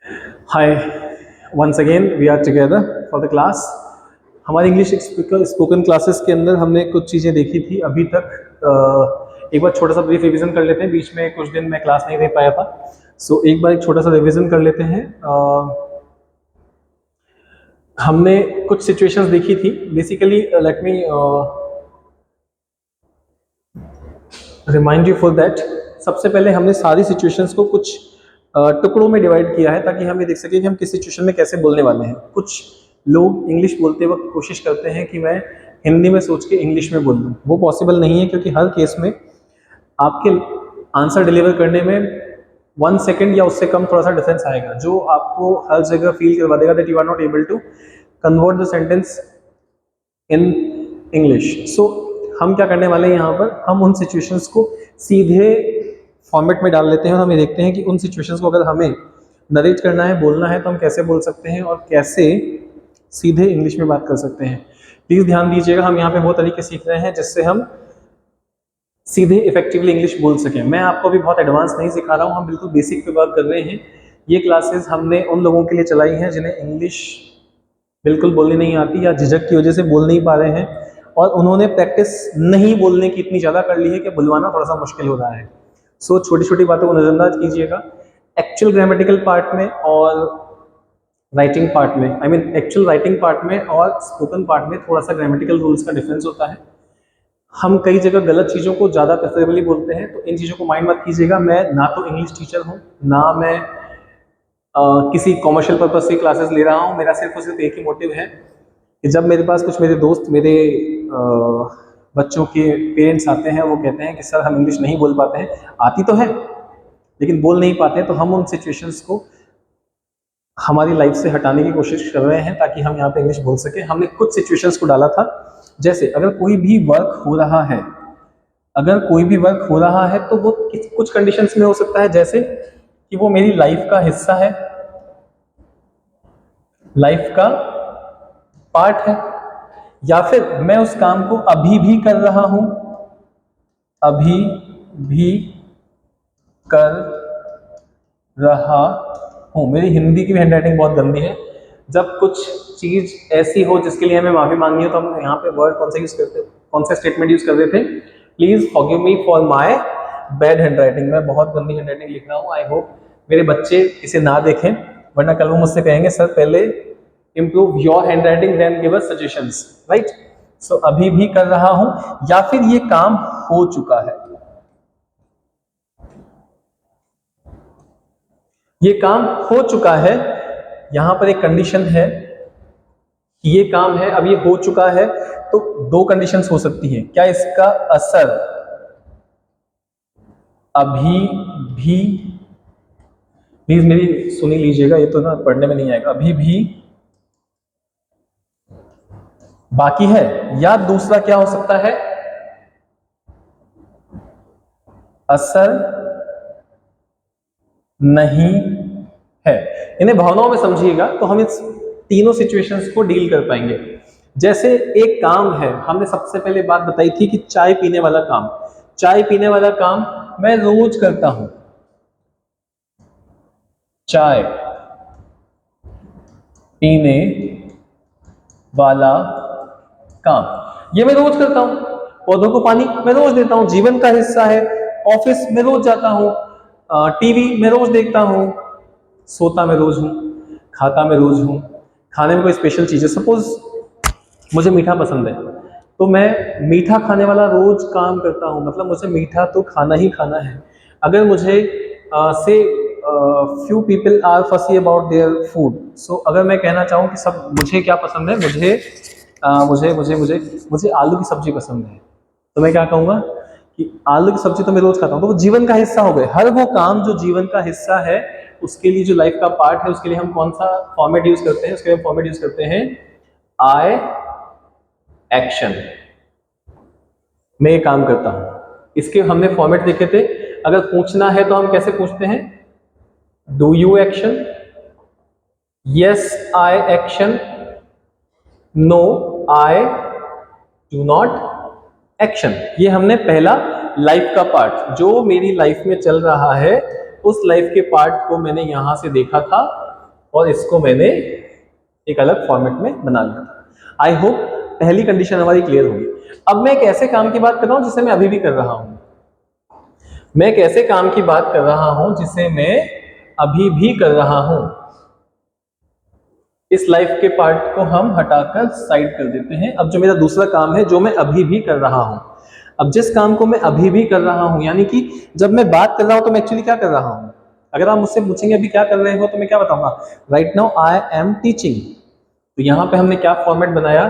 Hi, once again we are together for the class. हमारी English spoken classes के अंदर हमने कुछ चीज़ें देखी थी अभी तक। एक बार छोटा सा ब्रीफ रिवीजन कर लेते हैं। बीच में कुछ दिन मैं क्लास नहीं दे पाया था, सो एक बार एक छोटा सा रिवीजन कर लेते हैं। हमने कुछ सिचुएशंस देखी थी। Basically let me remind you for that. सबसे पहले हमने सारी सिचुएशंस को कुछ टुकड़ों में डिवाइड किया है ताकि हम ये देख सकें कि हम किस सिचुएशन में कैसे बोलने वाले हैं। कुछ लोग इंग्लिश बोलते वक्त कोशिश करते हैं कि मैं हिंदी में सोच के इंग्लिश में बोल दूँ। वो पॉसिबल नहीं है, क्योंकि हर केस में आपके आंसर डिलीवर करने में 1 सेकेंड या उससे कम थोड़ा सा डिफरेंस आएगा, जो आपको हर जगह फील करवा देगा that you are not able to convert the sentence in English. So हम क्या करने वाले हैं यहाँ पर, हम उन सिचुएशंस को सीधे फॉर्मेट में डाल लेते हैं और हम ये देखते हैं कि उन सिचुएशंस को अगर हमें नरेट करना है, बोलना है, तो हम कैसे बोल सकते हैं और कैसे सीधे इंग्लिश में बात कर सकते हैं। प्लीज़ ध्यान दीजिएगा, हम यहाँ पे वो तरीके सीख रहे हैं जिससे हम सीधे इफेक्टिवली इंग्लिश बोल सकें। मैं आपको भी बहुत एडवांस नहीं सिखा रहा हूँ, हम बिल्कुल बेसिक पे बात कर रहे हैं। ये क्लासेस हमने उन लोगों के लिए चलाई हैं जिन्हें इंग्लिश बिल्कुल बोलनी नहीं आती या झिझक की वजह से बोल नहीं पा रहे हैं, और उन्होंने प्रैक्टिस नहीं बोलने की इतनी ज़्यादा कर ली है कि बुलवाना थोड़ा सा मुश्किल हो रहा है। सो छोटी छोटी बातों को नज़रअंदाज कीजिएगा। एक्चुअल ग्रामेटिकल पार्ट में और राइटिंग पार्ट में, I mean actual writing part में और स्पोकन पार्ट में थोड़ा सा ग्रामेटिकल रूल्स का डिफरेंस होता है। हम कई जगह गलत चीज़ों को ज़्यादा प्रेफरेबली बोलते हैं, तो इन चीज़ों को माइंड मत कीजिएगा। मैं ना तो इंग्लिश टीचर हूँ, ना मैं किसी कॉमर्शियल पर्पज से क्लासेस ले रहा हूँ। मेरा सिर्फ और सिर्फ एक ही मोटिव है कि जब मेरे पास कुछ मेरे दोस्त, मेरे बच्चों के पेरेंट्स आते हैं, वो कहते हैं कि सर हम इंग्लिश नहीं बोल पाते हैं, आती तो है लेकिन बोल नहीं पाते हैं, तो हम उन सिचुएशंस को हमारी लाइफ से हटाने की कोशिश कर रहे हैं ताकि हम यहाँ पे इंग्लिश बोल सकें। हमने कुछ सिचुएशंस को डाला था, जैसे अगर कोई भी वर्क हो रहा है, अगर कोई भी वर्क हो रहा है तो वो कुछ कंडीशंस में हो सकता है, जैसे कि वो मेरी लाइफ का हिस्सा है, लाइफ का पार्ट है, या फिर मैं उस काम को अभी भी कर रहा हूं, अभी भी कर रहा हूं। मेरी हिंदी की भी हैंडराइटिंग बहुत गंदी है। जब कुछ चीज ऐसी हो जिसके लिए हमें माफी मांगनी हो, तो हम यहाँ पे वर्ड कौन सा यूज करते, कौन सा स्टेटमेंट यूज करते थे? Please forgive me for my bad handwriting. मैं बहुत गंदी हैंडराइटिंग लिख रहा हूँ। आई होप मेरे बच्चे इसे ना देखें, वरना कल वो मुझसे कहेंगे सर पहले improve your handwriting then give us suggestions, right? So अभी भी कर रहा हूं, या फिर ये काम हो चुका है, ये काम हो चुका है। यहां पर एक कंडीशन है कि ये काम है, अब ये हो चुका है, तो दो कंडीशंस हो सकती हैं। क्या इसका असर अभी भी, प्लीज मेरी सुनी लीजिएगा, ये तो ना पढ़ने में नहीं आएगा, अभी भी बाकी है, या दूसरा क्या हो सकता है, असर नहीं है। इन्हें भावनाओं में समझिएगा तो हम इस तीनों सिचुएशंस को डील कर पाएंगे। जैसे एक काम है, हमने सबसे पहले बात बताई थी कि चाय पीने वाला काम, चाय पीने वाला काम मैं रोज करता हूं। चाय पीने वाला काम ये मैं रोज करता हूं। पौधों को पानी मैं रोज देता हूं, जीवन का हिस्सा है। ऑफिस में रोज जाता हूं, टीवी में रोज देखता हूं, सोता मैं रोज हूं, खाता मैं रोज हूं। खाने में कोई स्पेशल चीज है, सपोज मुझे मीठा पसंद है, तो मैं मीठा खाने वाला रोज काम करता हूं, मतलब मुझे मीठा तो खाना ही खाना है। अगर मुझे से फ्यू पीपल आर फसी अबाउट देयर फूड, सो अगर मैं कहना चाहूँ कि सब मुझे क्या पसंद है, मुझे आलू की सब्जी पसंद है, तो मैं क्या कहूँगा कि आलू की सब्जी तो मैं रोज खाता हूँ। तो वो जीवन का हिस्सा हो गए। हर वो काम जो जीवन का हिस्सा है, उसके लिए जो लाइफ का पार्ट है, उसके लिए हम कौन सा फॉर्मेट यूज करते हैं? उसके लिए हम फॉर्मेट यूज करते हैं आई एक्शन। मैं ये काम करता हूं। इसके हमने फॉर्मेट देखे थे। अगर पूछना है तो हम कैसे पूछते हैं? Do you action, yes I action, no I do not action. ये हमने पहला लाइफ का पार्ट, जो मेरी लाइफ में चल रहा है, उस लाइफ के पार्ट को मैंने यहां से देखा था और इसको मैंने एक अलग फॉर्मेट में बना लिया था। आई होप पहली कंडीशन हमारी क्लियर होगी। अब मैं एक ऐसे काम की बात कर रहा हूं जिसे मैं अभी भी कर रहा हूं। मैं एक ऐसे काम की बात कर रहा हूं जिसे मैं अभी भी कर रहा हूं। इस लाइफ के पार्ट को हम हटाकर साइड कर देते हैं। अब जो मेरा दूसरा काम है जो मैं अभी भी कर रहा हूं, अब जिस काम को मैं अभी भी कर रहा हूं, यानी कि जब मैं बात कर रहा हूं तो मैं एक्चुअली क्या कर रहा हूं। अगर आप मुझसे पूछेंगे अभी क्या कर रहे हो तो मैं क्या बताऊंगा, right now I am teaching. तो यहां पे हमने क्या फॉर्मेट बनाया,